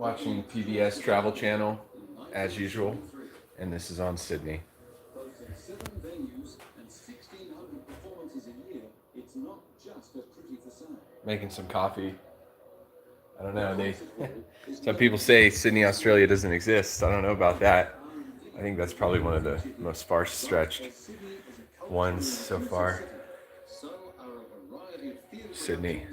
watching PBS Travel Channel, as usual, and this is on Sydney. Making some coffee. I don't know. Some people say Sydney, Australia doesn't exist. I don't know about that. I think that's probably one of the most far-stretched ones so far. Sydney.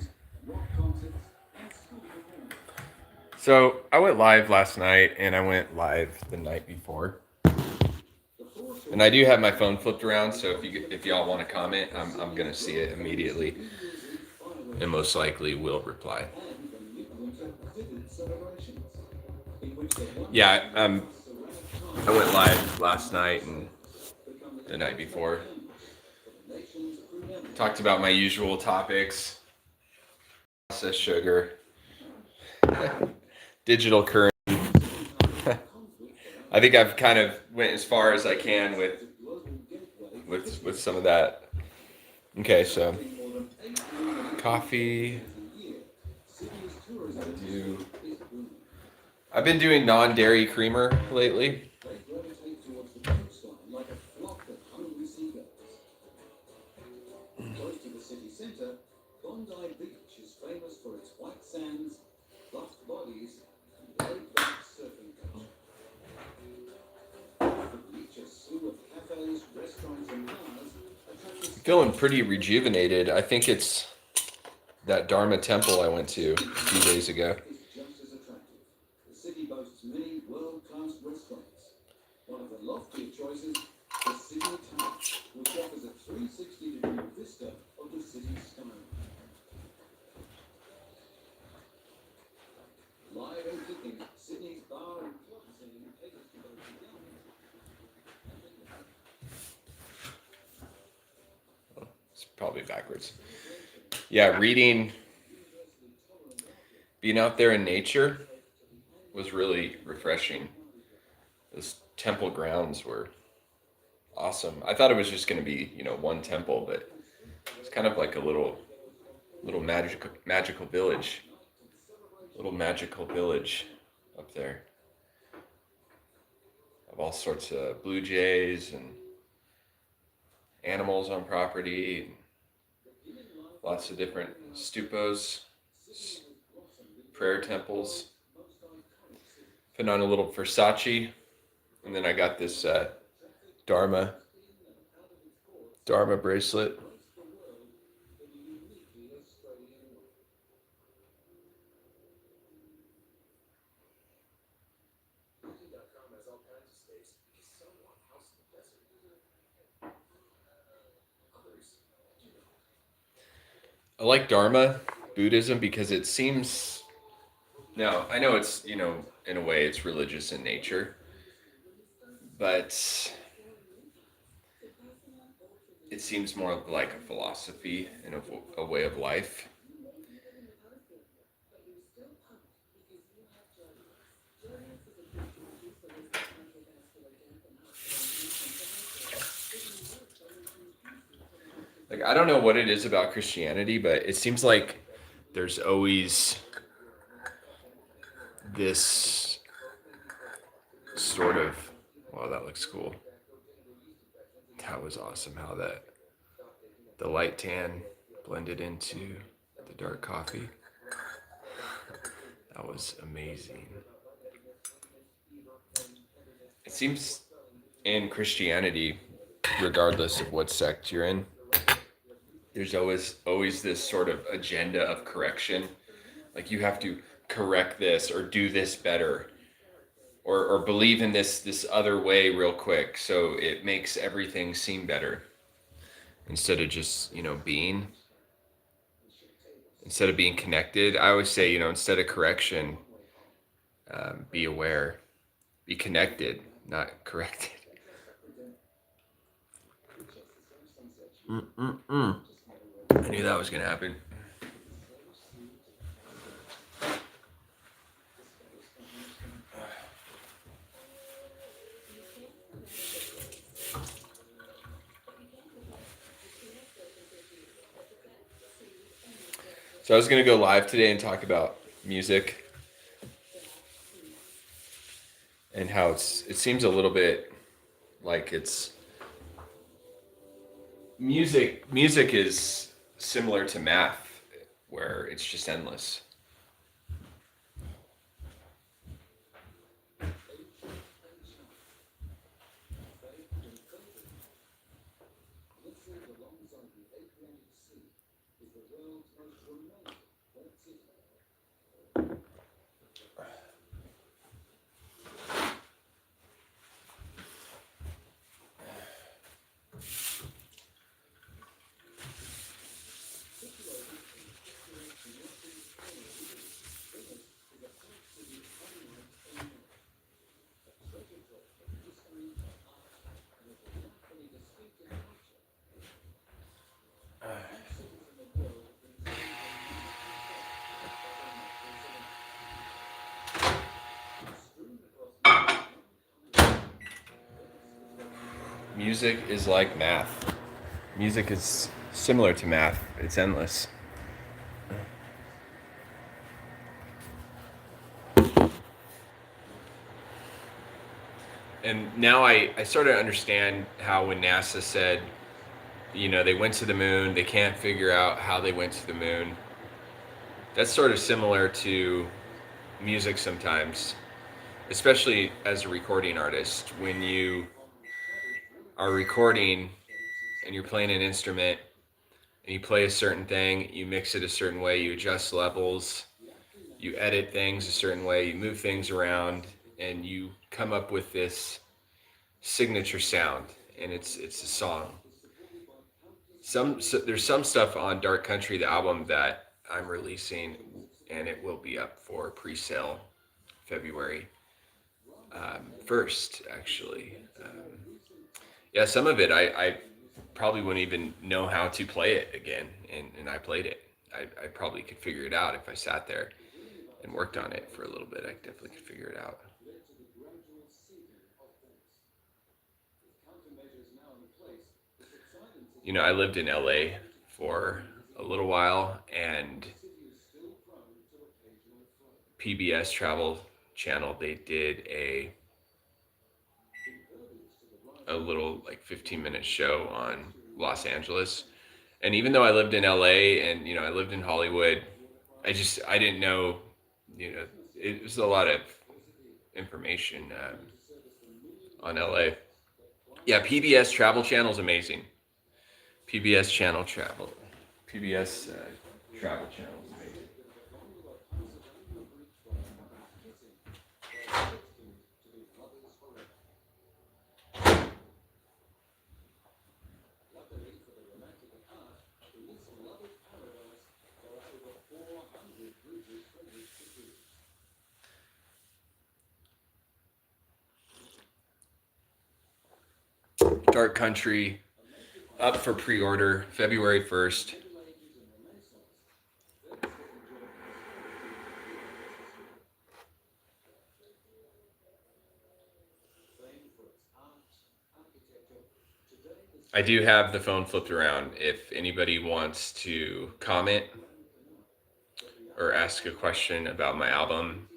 So I went live last night, and I went live the night before. And I do have my phone flipped around, so if y'all want to comment, I'm gonna see it immediately, and most likely will reply. Yeah, I went live last night and the night before. Talked about my usual topics: processed sugar, digital currency. I think I've kind of went as far as I can with some of that. Okay, so coffee. I've been doing non-dairy creamer lately. Feeling pretty rejuvenated. I think it's that Dharma temple I went to a few days ago. It's probably backwards. Yeah, being out there in nature was really refreshing. Those temple grounds were awesome. I thought it was just going to be, one temple, but it's kind of like a little magical village. Little magical village up there. Of all sorts of blue jays and animals on property. Lots of different stupas, prayer temples. Put on a little Versace, and then I got this Dharma bracelet. I like Dharma Buddhism because it seems, now I know it's, in a way it's religious in nature, but it seems more like a philosophy and a way of life. Like, I don't know what it is about Christianity, but it seems like there's always this sort of, wow, that looks cool. That was awesome how the light tan blended into the dark coffee. That was amazing. It seems in Christianity, regardless of what sect you're in, there's always this sort of agenda of correction. Like, you have to correct this or do this better, or believe in this other way real quick, so it makes everything seem better instead of just being connected. I always say, instead of correction, be aware, be connected, not corrected. I knew that was gonna happen. So I was going to go live today and talk about music. and how it seems a little bit like it's music is similar to math, where it's just endless. Music is like math. Music is similar to math. It's endless. And now I sort of understand how when NASA said, they went to the moon, they can't figure out how they went to the moon. That's sort of similar to music sometimes, especially as a recording artist. When you are recording and you're playing an instrument and you play a certain thing, you mix it a certain way, you adjust levels, you edit things a certain way, you move things around, and you come up with this signature sound, and it's a song. There's some stuff on Dark Country, the album that I'm releasing, and it will be up for pre-sale February 1st, actually. Yeah, some of it I probably wouldn't even know how to play it again, and I played it. I probably could figure it out if I sat there and worked on it for a little bit. I definitely could figure it out. I lived in LA for a little while, and PBS Travel Channel, they did a little like 15-minute show on Los Angeles. And even though I lived in LA and I lived in Hollywood, I didn't know, it was a lot of information on LA. Yeah, PBS Travel Channel is amazing. PBS Channel Travel. PBS Travel Channel is amazing. Dark Country up for pre-order February 1st. I do have the phone flipped around if anybody wants to comment or ask a question about my album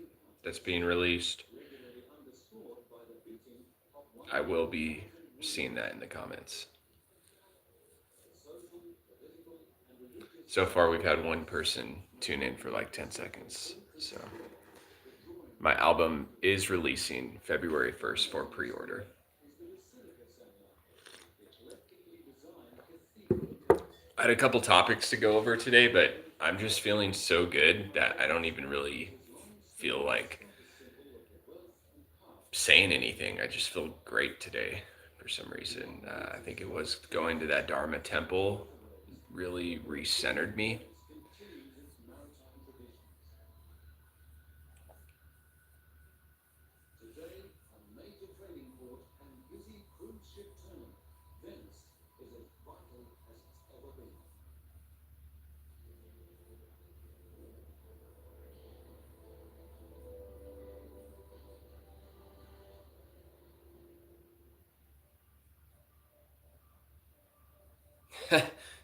that's being released. I will be seeing that in the comments. So far, we've had one person tune in for like 10 seconds. So my album is releasing February 1st for pre-order. I had a couple topics to go over today, but I'm just feeling so good that I don't even really feel like saying anything. I just feel great today for some reason. I think it was going to that Dharma temple really recentered me.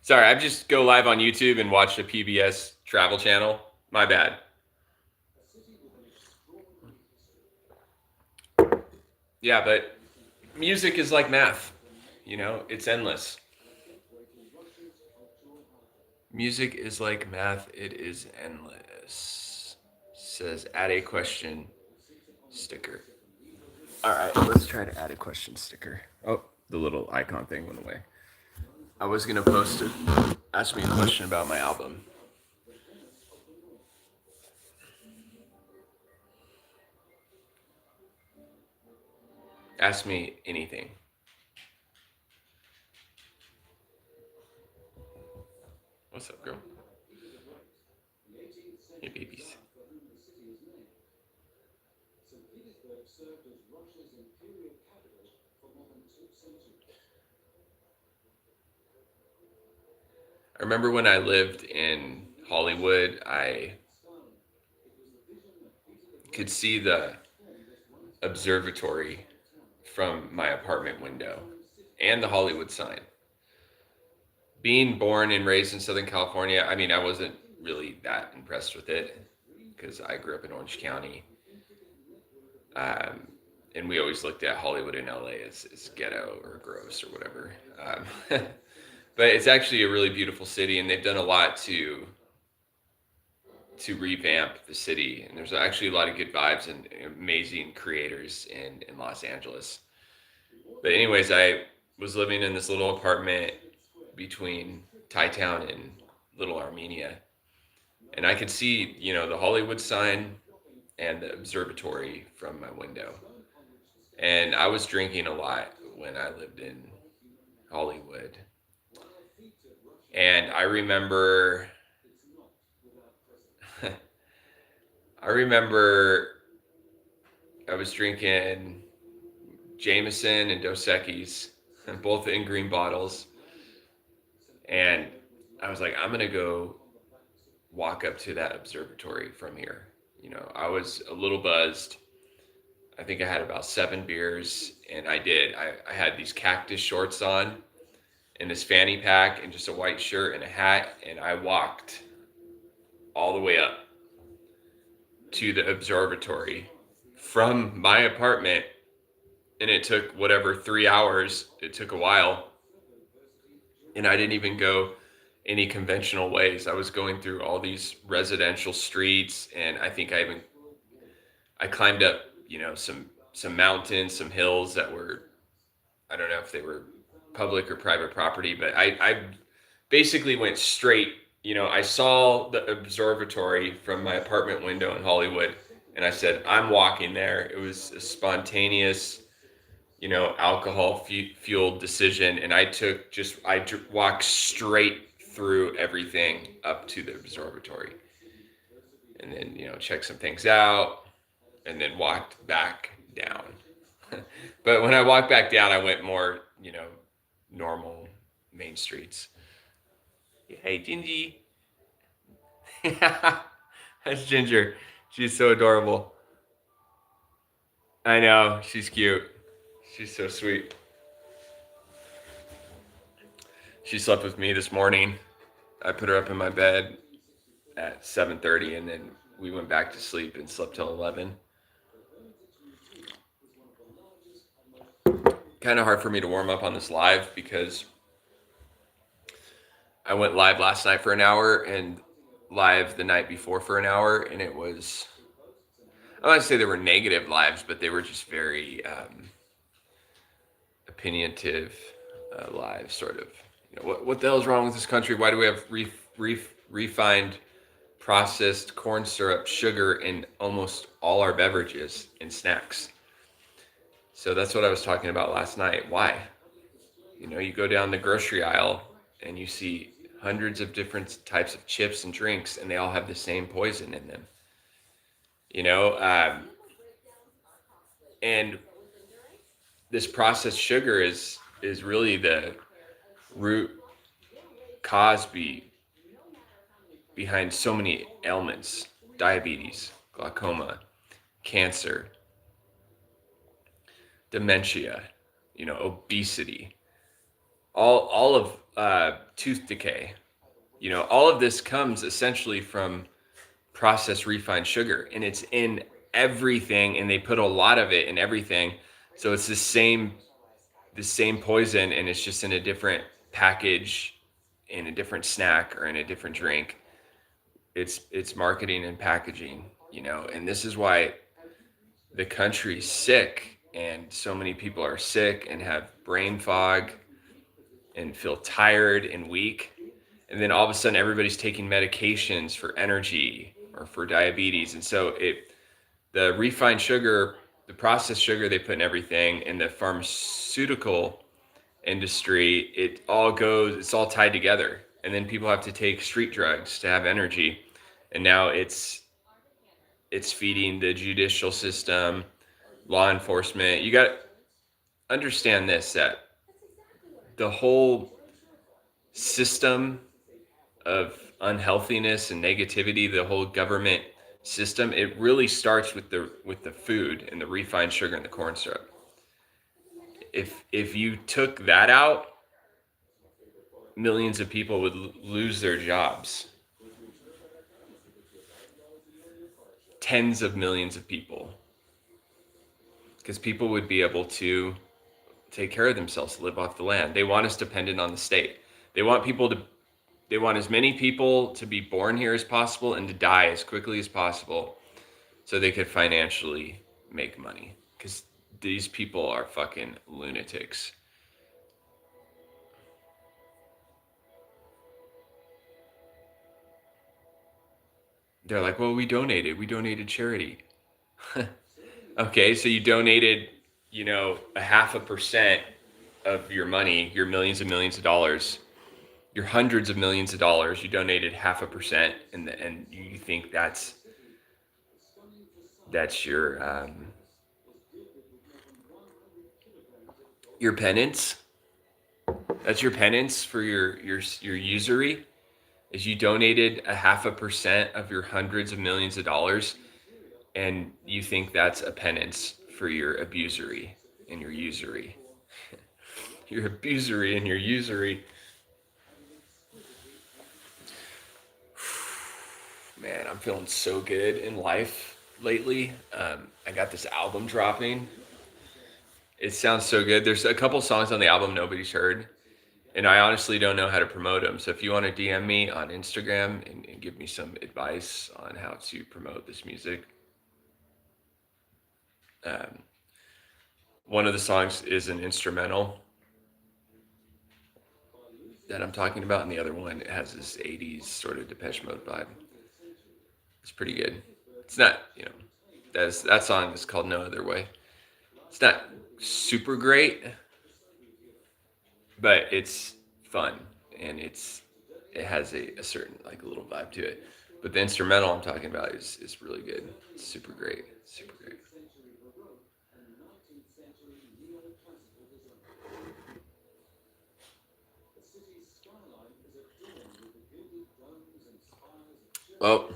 Sorry, I just go live on YouTube and watch the PBS Travel Channel. My bad. Yeah, but music is like math, it's endless. Music is like math, it is endless. Says add a question sticker. All right, let's try to add a question sticker. Oh, the little icon thing went away. I was gonna post it. Ask me a question about my album. Ask me anything. What's up, girl? Hey, babies. I remember when I lived in Hollywood, I could see the observatory from my apartment window and the Hollywood sign. Being born and raised in Southern California, I mean, I wasn't really that impressed with it because I grew up in Orange County. Um, and we always looked at Hollywood and LA as ghetto or gross or whatever. But it's actually a really beautiful city, and they've done a lot to revamp the city. And there's actually a lot of good vibes and amazing creators in Los Angeles. But anyways, I was living in this little apartment between Thai Town and Little Armenia, and I could see, the Hollywood sign and the observatory from my window. And I was drinking a lot when I lived in Hollywood. And I remember I remember I was drinking Jameson and Dos Equis, both in green bottles. And I was like, I'm going to go walk up to that observatory from here. I was a little buzzed. I think I had about 7 beers, and I did. I had these cactus shorts on and this fanny pack and just a white shirt and a hat, and I walked all the way up to the observatory from my apartment, and it took whatever 3 hours. It took a while, and I didn't even go any conventional ways. I was going through all these residential streets, and I think I climbed up, some mountains, some hills that were, I don't know if they were public or private property, but I basically went straight. I saw the observatory from my apartment window in Hollywood, and I said, I'm walking there. It was a spontaneous, alcohol fueled decision. And I walked straight through everything up to the observatory, and then, checked some things out, and then walked back down. But when I walked back down, I went more, normal main streets. Hey, Gingy. That's Ginger. She's so adorable. I know. She's cute. She's so sweet. She slept with me this morning. I put her up in my bed at 7:30, and then we went back to sleep and slept till 11. Kind of hard for me to warm up on this live because I went live last night for an hour and live the night before for an hour, and it was, I don't want to say they were negative lives, but they were just very opinionative lives, sort of. What the hell is wrong with this country? Why do we have refined processed corn syrup, sugar in almost all our beverages and snacks? So that's what I was talking about last night. Why? You go down the grocery aisle and you see hundreds of different types of chips and drinks, and they all have the same poison in them. And this processed sugar is really the root cause behind so many ailments: diabetes, glaucoma, cancer, dementia, obesity, all of tooth decay. All of this comes essentially from processed refined sugar, and it's in everything, and they put a lot of it in everything. So it's the same poison, and it's just in a different package, in a different snack, or in a different drink. It's marketing and packaging, and this is why the country's sick, and so many people are sick and have brain fog and feel tired and weak. And then all of a sudden everybody's taking medications for energy or for diabetes. And so the refined sugar, the processed sugar they put in everything, in the pharmaceutical industry, it's all tied together. And then people have to take street drugs to have energy. And now it's feeding the judicial system, law enforcement. You got to understand this, that the whole system of unhealthiness and negativity, the whole government system, it really starts with the food and the refined sugar and the corn syrup. If you took that out, millions of people would lose their jobs. Tens of millions of people. Because people would be able to take care of themselves, live off the land. They want us dependent on the state. They want as many people to be born here as possible and to die as quickly as possible so they could financially make money. Because these people are fucking lunatics. They're like, well, we donated charity. Okay, so you donated, a 0.5% of your money, your millions and millions of dollars, your hundreds of millions of dollars, you donated 0.5%, and you think that's your penance. That's your penance for your usury, is you donated 0.5% of your hundreds of millions of dollars, and you think that's a penance for your abusery and your usury. Your abusery and your usury. Man, I'm feeling so good in life lately. I got this album dropping. It sounds so good. There's a couple songs on the album nobody's heard, and I honestly don't know how to promote them. So if you want to DM me on Instagram and give me some advice on how to promote this music. One of the songs is an instrumental that I'm talking about, and the other one has this 80s sort of Depeche Mode vibe. It's pretty good. It's not, that song is called No Other Way. It's not super great, but it's fun, and it has a certain, like, a little vibe to it. But the instrumental I'm talking about is really good. It's super great. Super great. Well,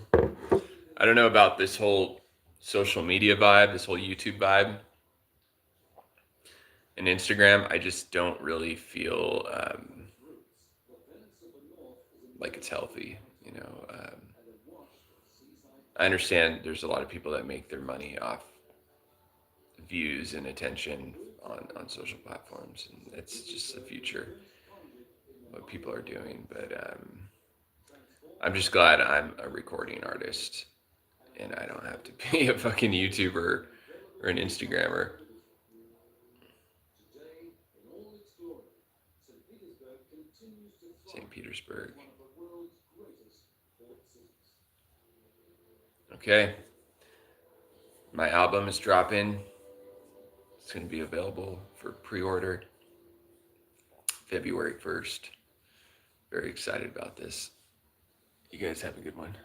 I don't know about this whole social media vibe, this whole YouTube vibe, and Instagram. I just don't really feel like it's healthy. I understand there's a lot of people that make their money off views and attention on social platforms, and it's just the future, what people are doing. But I'm just glad I'm a recording artist and I don't have to be a fucking YouTuber or an Instagrammer. St. Petersburg. Okay. My album is dropping. It's going to be available for pre-order February 1st. Very excited about this. You guys have a good one.